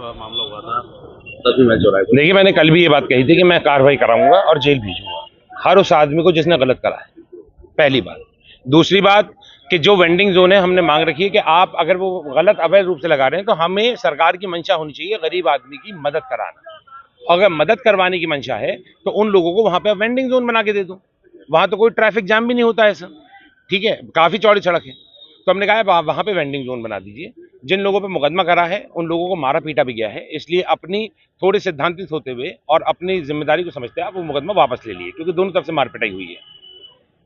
मामला हुआ था तभी मैं चौराहे पर। देखिए, मैंने कल भी ये बात कही थी कि मैं कार्रवाई कराऊंगा और जेल भेजूंगा हर उस आदमी को जिसने गलत करा है। पहली बात। दूसरी बात कि जो वेंडिंग जोन है, हमने मांग रखी है कि आप अगर वो गलत अवैध रूप से लगा रहे हैं तो हमें सरकार की मंशा होनी चाहिए गरीब आदमी की मदद कराना। अगर मदद करवाने की मंशा है तो उन लोगों को वहां पे वेंडिंग जोन बना के दे दो। वहां तो कोई ट्रैफिक जाम भी नहीं होता है सर। ठीक है, काफी चौड़ी सड़क है। तो हमने कहा है वहां पे वेंडिंग जोन बना दीजिए। जिन लोगों पे मुकदमा करा है उन लोगों को मारा पीटा भी गया है, इसलिए अपनी थोड़ी सिद्धांतित होते हुए और अपनी जिम्मेदारी को समझते आप वो मुकदमा वापस ले लिए, क्योंकि दोनों तरफ से मार पिटाई हुई है।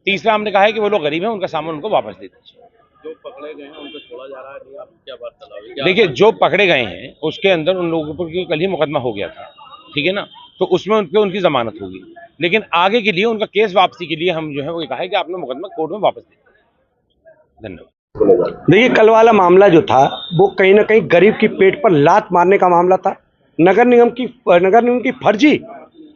तीसरा हमने कहा है कि वो लोग गरीब हैं, उनका सामान उनको वापस दे दीजिए। जो पकड़े गए हैं उनको छोड़ा जा रहा है, नहीं आप क्या बात चलाओगे? देखिए, जो पकड़े गए हैं उसके अंदर उन लोगों पर कल ही मुकदमा हो गया था, ठीक है ना, तो उसमें उनके उनकी जमानत होगी। लेकिन आगे के लिए उनका केस वापसी के लिए हम जो है वो कहा है कि आपने मुकदमा कोर्ट में वापस दे। धन्यवाद। देखिए, कल वाला मामला जो था वो कहीं ना कहीं गरीब की पेट पर लात मारने का मामला था। नगर निगम की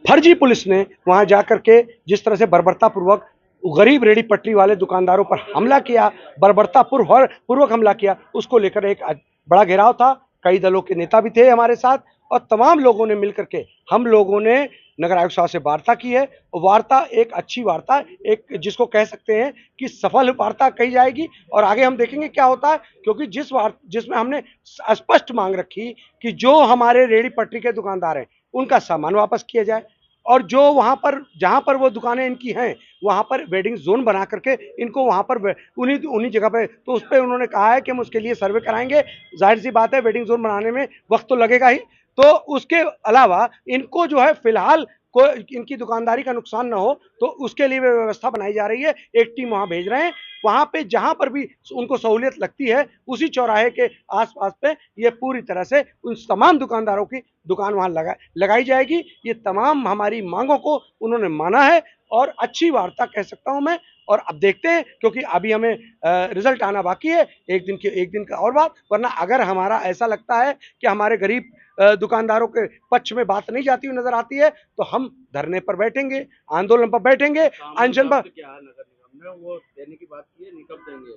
फर्जी पुलिस ने वहां जाकर के जिस तरह से बर्बरतापूर्वक गरीब रेडी पटरी वाले दुकानदारों पर हमला किया, बर्बरतापूर्वक हमला किया, उसको लेकर एक बड़ा घेराव था। कई दलों के नेता भी थे हमारे साथ और तमाम लोगों ने मिलकर के हम लोगों ने नगर आयुक्त साहब से वार्ता की है। वार्ता एक अच्छी वार्ता, एक जिसको कह सकते हैं कि सफल वार्ता कही जाएगी और आगे हम देखेंगे क्या होता है, क्योंकि जिसमें हमने स्पष्ट मांग रखी कि जो हमारे रेडी पटरी के दुकानदार हैं उनका सामान वापस किया जाए और जो वहां पर जहां पर वो दुकानें इनकी हैं वहां पर वेडिंग जोन बना करके इनको वहां पर उन्हीं उन्हीं जगह पे, तो उस पर उन्होंने कहा है कि हम उसके लिए सर्वे कराएंगे। जाहिर सी बात है, वेडिंग जोन बनाने में वक्त तो लगेगा ही, तो उसके अलावा इनको जो है फिलहाल कोई इनकी दुकानदारी का नुकसान ना हो तो उसके लिए व्यवस्था बनाई जा रही है। एक टीम वहां भेज रहे हैं, वहां पे जहां पर भी उनको सहूलियत लगती है उसी चौराहे के आसपास पे ये पूरी तरह से उन तमाम दुकानदारों की दुकान वहां लगाई जाएगी। ये तमाम हमारी मांगों को उन्होंने माना है और अच्छी वार्ता कह सकता हूं मैं। और अब देखते हैं, क्योंकि अभी हमें रिजल्ट आना बाकी है, एक दिन का और बात, वरना अगर हमारा ऐसा लगता है कि हमारे गरीब दुकानदारों के पक्ष में बात नहीं जाती हुई नजर आती है तो हम धरने पर बैठेंगे, आंदोलन पर बैठेंगे, अनशन पर। क्या है, नगर निगम ने वो देने की बात की है, नहीं कब देंगे?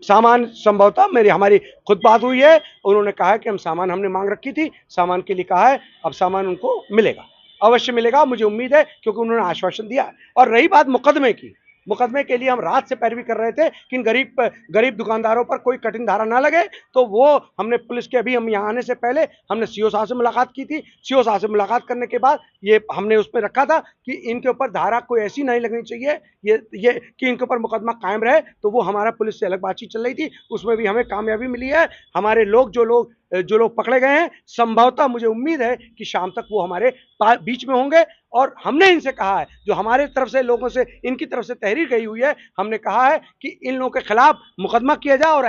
सामान संभवतः हमारी खुद बात हुई है। उन्होंने कहा है कि हम सामान हमने मांग रखी थी, सामान के लिए कहा है, अब सामान उनको मिलेगा, अवश्य मिलेगा, मुझे उम्मीद है, क्योंकि उन्होंने आश्वासन दिया है। और रही बात मुकदमे की, मुकदमे के लिए हम रात से पैरवी कर रहे थे कि गरीब दुकानदारों पर कोई कठिन धारा ना लगे, तो वो हमने पुलिस के अभी हम यहाँ आने से पहले हमने सीओ साहब से मुलाकात की थी। सीओ साहब से मुलाकात करने के बाद ये हमने उसमें रखा था कि इनके ऊपर धारा कोई ऐसी नहीं लगनी चाहिए, ये कि इनके ऊपर मुकदमा कायम रहे, तो वो हमारा पुलिस से अलग बातचीत चल रही थी, उसमें भी हमें कामयाबी मिली है। हमारे लोग जो लोग पकड़े गए हैं, संभवतः मुझे उम्मीद है कि शाम तक वो हमारे बीच में होंगे। और हमने इनसे कहा है, जो हमारे तरफ से लोगों से इनकी तरफ से तहरीर गई हुई है, हमने कहा है कि इन लोगों के खिलाफ मुकदमा किया जाए और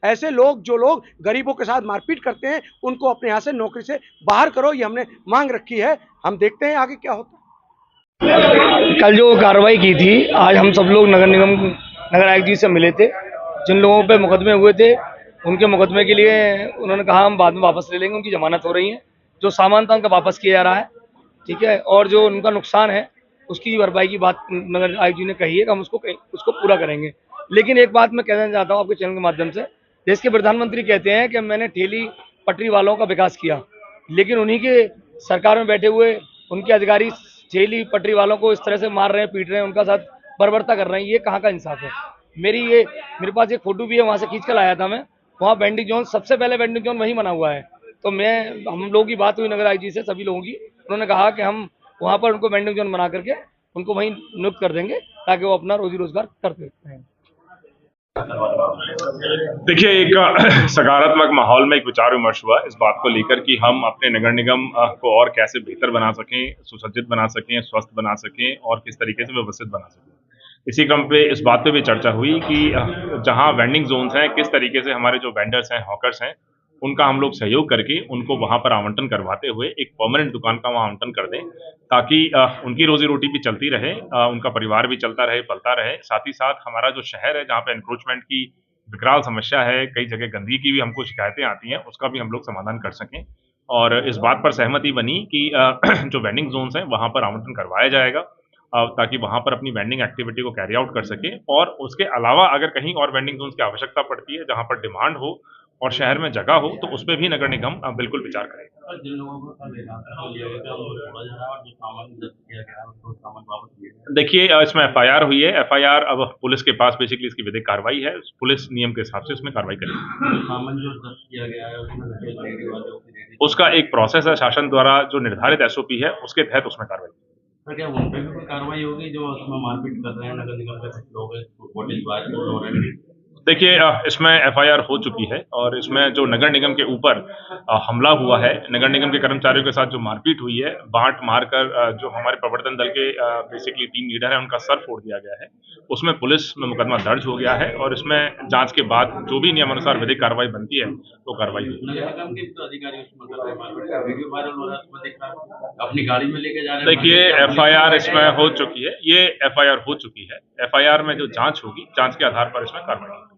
ऐसे लोग जो लोग गरीबों के साथ मारपीट करते हैं उनको अपने यहाँ से नौकरी से बाहर करो, ये हमने मांग रखी है। हम देखते हैं आगे क्या होता है। कल जो कार्रवाई की थी, आज हम सब लोग नगर आयुक्त जी से मिले थे। जिन लोगों पे मुकदमे हुए थे उनके मुकदमे के लिए उन्होंने कहा हम बाद में वापस ले लेंगे, उनकी जमानत हो रही है, जो सामान था उनका वापस किया जा रहा है, ठीक है, और जो उनका नुकसान है उसकी भरपाई की बात नगर आयुक्त जी ने कही है कि हम उसको पूरा करेंगे। लेकिन एक बात मैं कहना चाहता हूँ आपके चैनल के माध्यम से, देश के प्रधानमंत्री कहते हैं कि मैंने ठेली पटरी वालों का विकास किया, लेकिन उन्हीं के सरकार में बैठे हुए उनके अधिकारी ठेली पटरी वालों को इस तरह से मार रहे हैं, पीट रहे हैं, उनका साथ बर्बरता कर रहे हैं, ये कहाँ का इंसाफ है? मेरे पास एक फोटो भी है, वहाँ से खींच कर लाया था मैं। वहाँ वेंडिंग जोन, सबसे पहले वेंडिंग जोन वहीं बना हुआ है। तो हम लोगों की बात हुई नगर आयुक्त जी से, सभी लोगों की, उन्होंने कहा कि हम वहाँ पर उनको वेंडिंग जोन बना करके उनको वहीं नियुक्त कर देंगे ताकि वो अपना रोजी रोजगार करते रहें। देखिए, एक सकारात्मक माहौल में एक विचार विमर्श हुआ इस बात को लेकर कि हम अपने नगर निगम को और कैसे बेहतर बना सकें, सुसज्जित बना सकें, स्वस्थ बना सकें और किस तरीके से व्यवस्थित बना सकें। इसी क्रम पे इस बात पे भी चर्चा हुई कि जहां वेंडिंग जोन्स हैं, किस तरीके से हमारे जो वेंडर्स हैं, हॉकर्स हैं, उनका हम लोग सहयोग करके उनको वहां पर आवंटन करवाते हुए एक परमानेंट दुकान का वहां आवंटन कर दें, ताकि उनकी रोजी रोटी भी चलती रहे, उनका परिवार भी चलता रहे, पलता रहे। साथ ही साथ हमारा जो शहर है, जहाँ पे एनक्रोचमेंट की विकराल समस्या है, कई जगह गंदगी की भी हमको शिकायतें आती हैं, उसका भी हम लोग समाधान कर सकें। और इस बात पर सहमति बनी कि जो वेंडिंग जोन्स हैं वहाँ पर आवंटन करवाया जाएगा, ताकि वहाँ पर अपनी वेंडिंग एक्टिविटी को कैरी आउट कर सकें। और उसके अलावा अगर कहीं और वेंडिंग जोन्स की आवश्यकता पड़ती है, जहाँ पर डिमांड हो और शहर में जगह हो तो उस पर भी नगर निगम बिल्कुल विचार करेगा। और जिन लोगों को कल हिरासत में लिया गया उनको छोड़ा जा रहा है और जो सामान जब्त किया गया है उसको सामान वापस लिया गया देखिए इसमें एफआईआर हुई है, एफआईआर अब पुलिस के पास बेसिकली इसकी विधिक कार्रवाई है, पुलिस नियम के हिसाब से उसमें कार्रवाई करेगी। है। सामान जो जब्त किया गया है उसमें रेडी वाले रेडी उसका एक प्रोसेस है, शासन द्वारा जो निर्धारित एसओपी है उसके तहत उसमें कार्रवाई। सर क्या उन पे भी कोई कार्रवाई होगी जो उसमें मारपीट कर रहे हैं नगर निगम के कुछ लोग वोटिंग बाज हो रहे हैं? देखिए इसमें एफआईआर हो चुकी है और इसमें जो नगर निगम के ऊपर हमला हुआ है, नगर निगम के कर्मचारियों के साथ जो मारपीट हुई है, बांट मारकर जो हमारे प्रवर्तन दल के बेसिकली टीम लीडर है उनका सर फोड़ दिया गया है, उसमें पुलिस में मुकदमा दर्ज हो गया है और इसमें जांच के बाद जो भी नियमानुसार विधिक कार्रवाई बनती है वो कार्रवाई होगी। नगर निगम के तो अधिकारी उसमें कर रहे हैं मारपीट का वीडियो वायरल हो रहा है उसमें देखा अपनी गाड़ी में लेके जा रहे हैं। देखिए एफआईआर इसमें हो चुकी है, ये एफआईआर हो चुकी है, एफआईआर में जो जांच होगी, जांच के आधार पर इसमें कार्रवाई होगी।